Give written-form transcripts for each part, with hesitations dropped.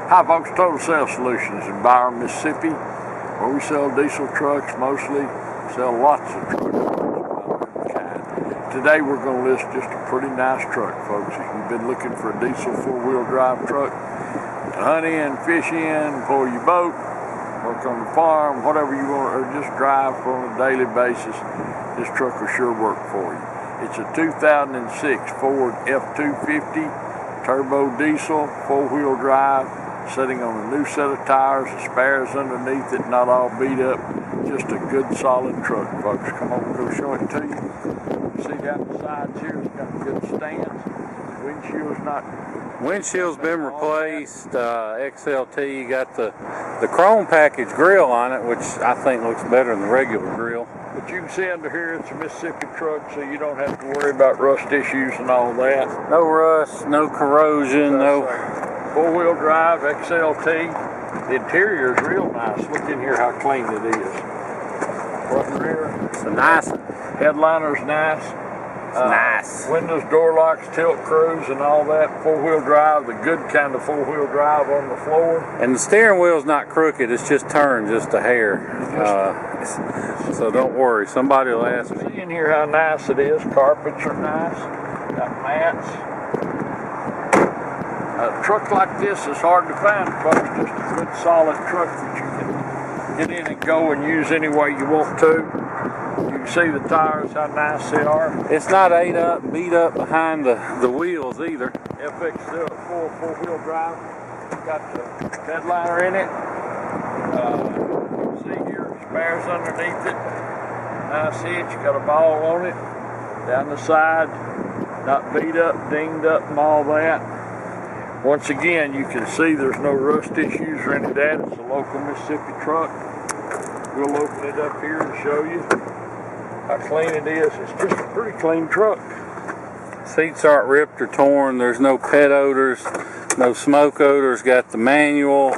Hi folks, Total Sales Solutions in Byron, Mississippi, where we sell diesel trucks mostly, sell lots of trucks. Today we're going to list just a pretty nice truck, folks. If you've been looking for a diesel four-wheel drive truck to hunt in, fish in, pull your boat, work on the farm, whatever you want, or just drive on a daily basis, this truck will sure work for you. It's a 2006 Ford F250 turbo diesel, four-wheel drive, sitting on a new set of tires, the spares underneath it, not all beat up. Just a good solid truck, folks. Come on, we'll go show it to you. See down the sides here, it's got good stands. Windshield's been replaced. XLT, you got the chrome package grill on it, which I think looks better than the regular grill. But you can see under here it's a Mississippi truck, so you don't have to worry about rust issues and all that. No rust, no corrosion, no. Four-wheel drive, XLT. The interior is real nice. Look in here how clean it is. Front and rear. It's a nice one. Headliner's nice. Nice. Windows, door locks, tilt cruise, and all that. Four-wheel drive, the good kind of four-wheel drive on the floor. And the steering wheel's not crooked; it's just turned just a hair. So don't worry, somebody will ask me. See in here how nice it is. Carpets are nice. Got mats. A truck like this is hard to find, folks. Just a good solid truck that you can get in and go and use any way you want to. You can see the tires, how nice they are. It's not ate up and beat up behind the wheels either. FX4 four-wheel drive. Got the headliner in it. You can see here, spares underneath it. Nice hitch, got a ball on it. Down the side, not beat up, dinged up and all that. Once again, you can see there's no rust issues or any of that. It's a local Mississippi truck. We'll open it up here and show you how clean it is. It's just a pretty clean truck. Seats aren't ripped or torn. There's no pet odors, no smoke odors. Got the manual,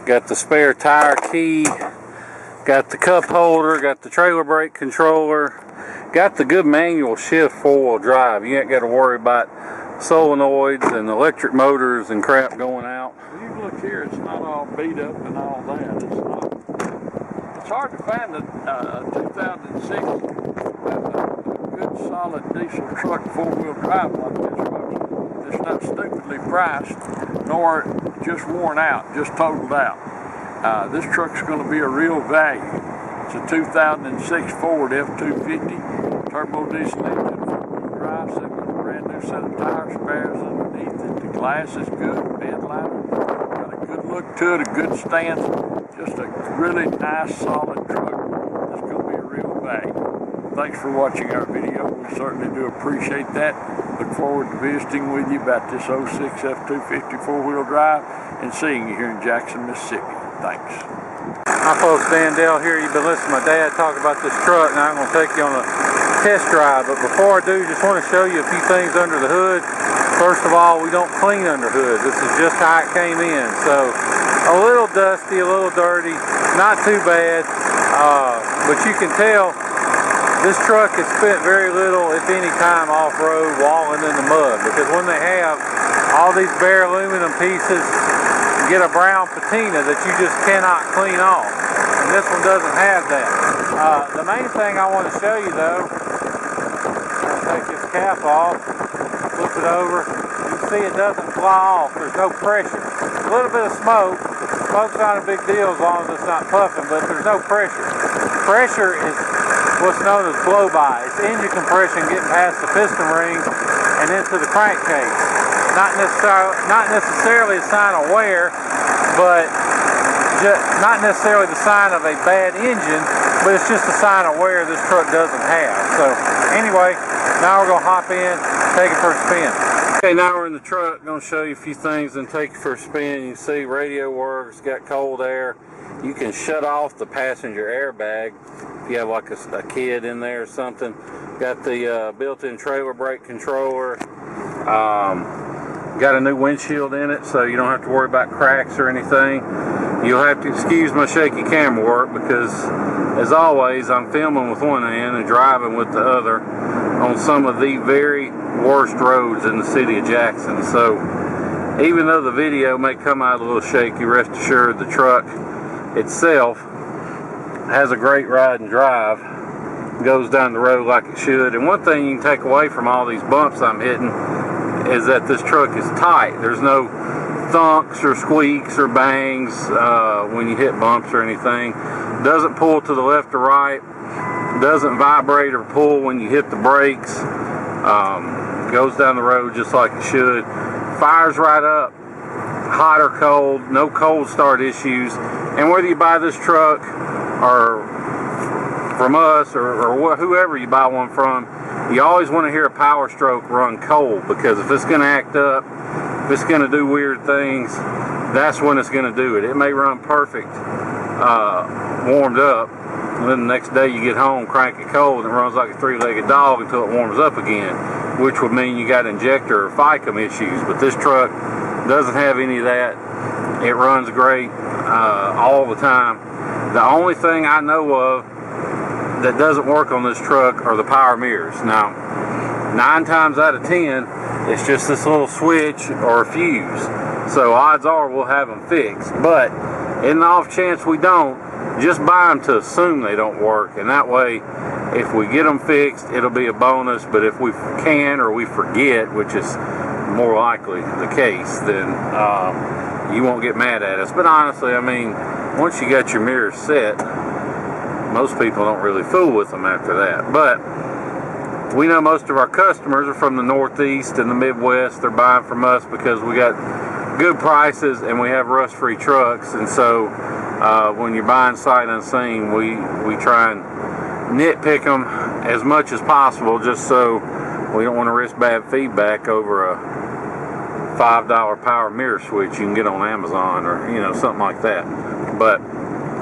got the spare tire key, got the cup holder, got the trailer brake controller, got the good manual shift four-wheel drive. You ain't got to worry about solenoids and electric motors and crap going out. Well, you look here, it's not all beat up and all that. It's hard to find a 2006 good solid diesel truck four-wheel drive like this, folks. It's not stupidly priced nor just worn out, just totaled out. This truck's going to be a real value. It's a 2006 Ford F250 turbo diesel engine four-wheel drive, set with a brand new set of tires, spares underneath it. The glass is good, headliner, got a good look to it, a good stance. Just a really nice, solid truck. It's going to be a real value. Thanks for watching our video. We certainly do appreciate that. Look forward to visiting with you about this 06 F250 four-wheel drive and seeing you here in Jackson, Mississippi. Thanks. Hi folks, Dan Dell here. You've been listening to my dad talk about this truck. Now I'm going to take you on a test drive. But before I do, just want to show you a few things under the hood. First of all, we don't clean under hood. This is just how it came in. So a little dusty, a little dirty, not too bad, but you can tell this truck has spent very little, if any, time off-road walling in the mud, because when they have all these bare aluminum pieces, you get a brown patina that you just cannot clean off, and this one doesn't have that. The main thing I want to show you though, I'll take this cap off, flip it over, you can see it doesn't fly off, there's no pressure. A little bit of smoke. Smoke's not a big deal as long as it's not puffing, but there's no pressure. Pressure is what's known as blow-by. It's engine compression getting past the piston rings and into the crankcase. Not necessarily a sign of wear, but not necessarily the sign of a bad engine, but it's just a sign of wear this truck doesn't have. So anyway, now we're going to hop in, take it for a spin. Okay, now we're in the truck. Going to show you a few things and take it for a spin. You can see radio works, got cold air. You can shut off the passenger airbag if you have like a kid in there or something. Got the built-in trailer brake controller. Got a new windshield in it, so you don't have to worry about cracks or anything. You'll have to excuse my shaky camera work because, as always, I'm filming with one hand and driving with the other on some of the very worst roads in the city of Jackson. So even though the video may come out a little shaky, rest assured the truck itself has a great ride and drive, goes down the road like it should. And one thing you can take away from all these bumps I'm hitting is that this truck is tight. There's no thunks or squeaks or bangs when you hit bumps or anything. Doesn't pull to the left or right, doesn't vibrate or pull when you hit the brakes. Goes down the road just like it should. Fires right up, hot or cold, no cold start issues. And whether you buy this truck or from us or whoever you buy one from, you always want to hear a Power Stroke run cold, because if it's going to act up, if it's going to do weird things, that's when it's going to do it. It may run perfect warmed up, and then the next day you get home, crank it cold, and it runs like a three-legged dog until it warms up again, which would mean you got injector or FICM issues. But this truck doesn't have any of that. It runs great all the time. The only thing I know of that doesn't work on this truck are the power mirrors. Now, 9 times out of 10, it's just this little switch or a fuse. So odds are we'll have them fixed. But in the off chance we don't, just buy them to assume they don't work. And that way, if we get them fixed, it'll be a bonus. But if we can or we forget, which is more likely the case, then you won't get mad at us. But honestly, I mean, once you got your mirrors set, most people don't really fool with them after that. But we know most of our customers are from the Northeast and the Midwest. They're buying from us because we got good prices and we have rust-free trucks. And so when you're buying sight unseen, we try and nitpick them as much as possible, just so we don't want to risk bad feedback over a $5 power mirror switch you can get on Amazon, or something like that. But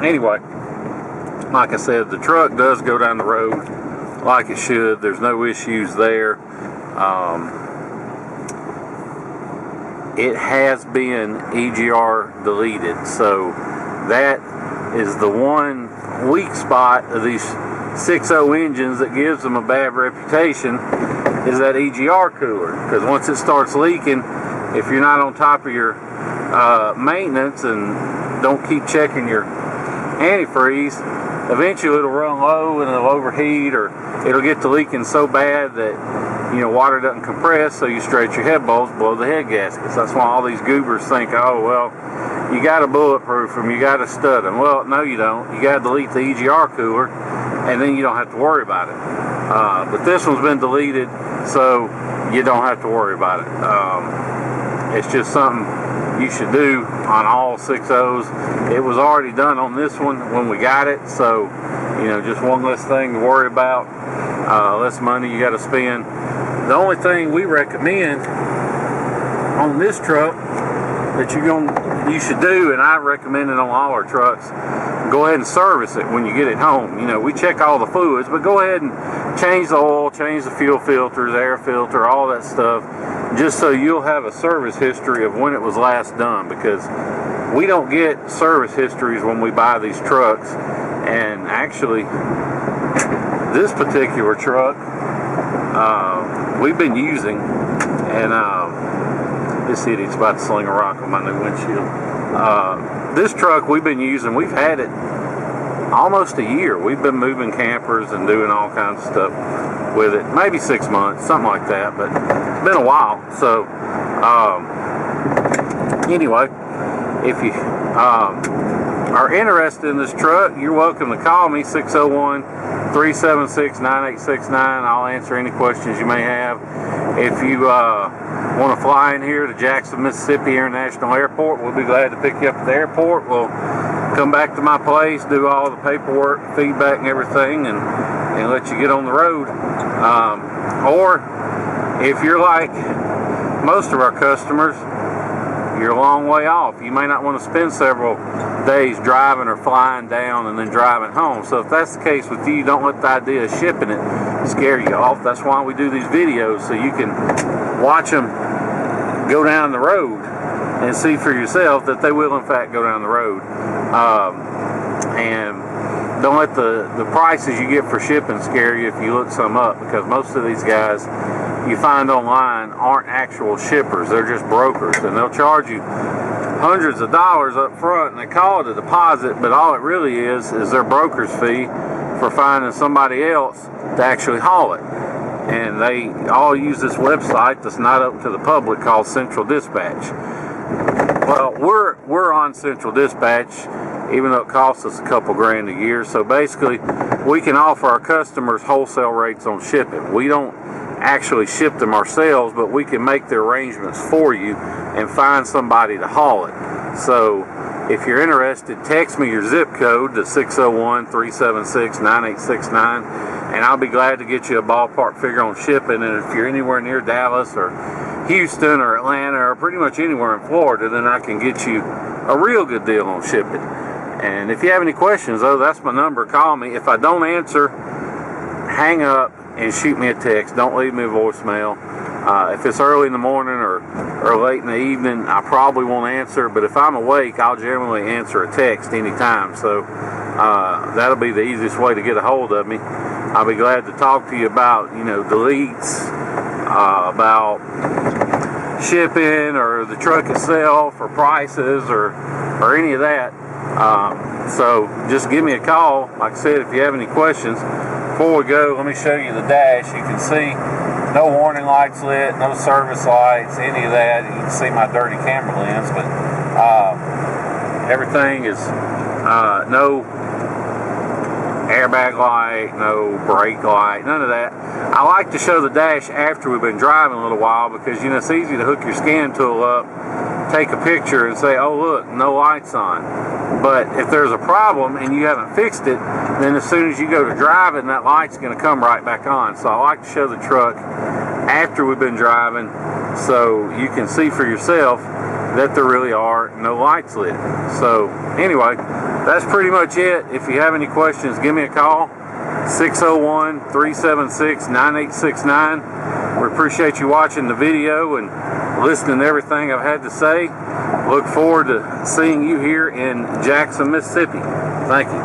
anyway, like I said, the truck does go down the road like it should. There's no issues there. It has been EGR deleted, so that is the one weak spot of these 6.0 engines that gives them a bad reputation, is that EGR cooler. Because once it starts leaking, if you're not on top of your maintenance and don't keep checking your antifreeze, eventually it'll run low and it'll overheat, or it'll get to leaking so bad that water doesn't compress, so you stretch your head bolts, blow the head gaskets. That's why all these goobers think, oh well, you got to bulletproof them, you got to stud them. Well, no, you don't. You got to delete the EGR cooler, and then you don't have to worry about it. But this one's been deleted, so you don't have to worry about it. It's just something you should do on all 6.0s. It was already done on this one when we got it, so just one less thing to worry about, less money you got to spend. The only thing we recommend on this truck that you should do, and I recommend it on all our trucks, go ahead and service it when you get it home. We check all the fluids, but go ahead and change the oil, change the fuel filters, air filter, all that stuff, just so you'll have a service history of when it was last done, because we don't get service histories when we buy these trucks. And actually, this particular truck we've been using, and this idiot's about to sling a rock on my new windshield. This truck we've been using, we've had it almost a year. We've been moving campers and doing all kinds of stuff with it. Maybe 6 months, something like that, but it's been a while. So anyway, if you are interested in this truck, you're welcome to call me, 601-376-9869. I'll answer any questions you may have. If you want to fly in here to Jackson, Mississippi International Airport, we'll be glad to pick you up at the airport. We'll come back to my place, do all the paperwork, feedback and everything, and let you get on the road. Or if you're like most of our customers, you're a long way off. You may not want to spend several days driving or flying down and then driving home. So if that's the case with you, don't let the idea of shipping it scare you off. That's why we do these videos, so you can watch them go down the road and see for yourself that they will in fact go down the road. And don't let the prices you get for shipping scare you if you look some up, because most of these guys you find online aren't actual shippers. They're just brokers, and they'll charge you hundreds of dollars up front, and they call it a deposit, but all it really is their broker's fee for finding somebody else to actually haul it. And they all use this website that's not open to the public called Central Dispatch. Well, we're on Central Dispatch, even though it costs us a couple grand a year. So basically, we can offer our customers wholesale rates on shipping. We don't actually ship them ourselves, but we can make the arrangements for you and find somebody to haul it. So if you're interested, text me your zip code to 601-376-9869, and I'll be glad to get you a ballpark figure on shipping. And if you're anywhere near Dallas or Houston or Atlanta or pretty much anywhere in Florida, then I can get you a real good deal on shipping. And if you have any questions, though, that's my number. Call me. If I don't answer, hang up and shoot me a text. Don't leave me a voicemail. If it's early in the morning or late in the evening, I probably won't answer. But if I'm awake, I'll generally answer a text anytime. So that'll be the easiest way to get a hold of me. I'll be glad to talk to you about, deletes, about shipping or the truck itself or prices or any of that. So just give me a call. Like I said, if you have any questions. Before we go, let me show you the dash. You can see no warning lights lit, no service lights, any of that. You can see my dirty camera lens, but everything is no airbag light, no brake light, none of that. I like to show the dash after we've been driving a little while because, it's easy to hook your scan tool up, take a picture and say, oh look, no lights on. But if there's a problem and you haven't fixed it, then as soon as you go to driving, that light's going to come right back on. So I like to show the truck after we've been driving so you can see for yourself that there really are no lights lit. So anyway, that's pretty much it. If you have any questions, give me a call, 601-376-9869. We appreciate you watching the video and listening to everything I've had to say. Look forward to seeing you here in Jackson, Mississippi. Thank you.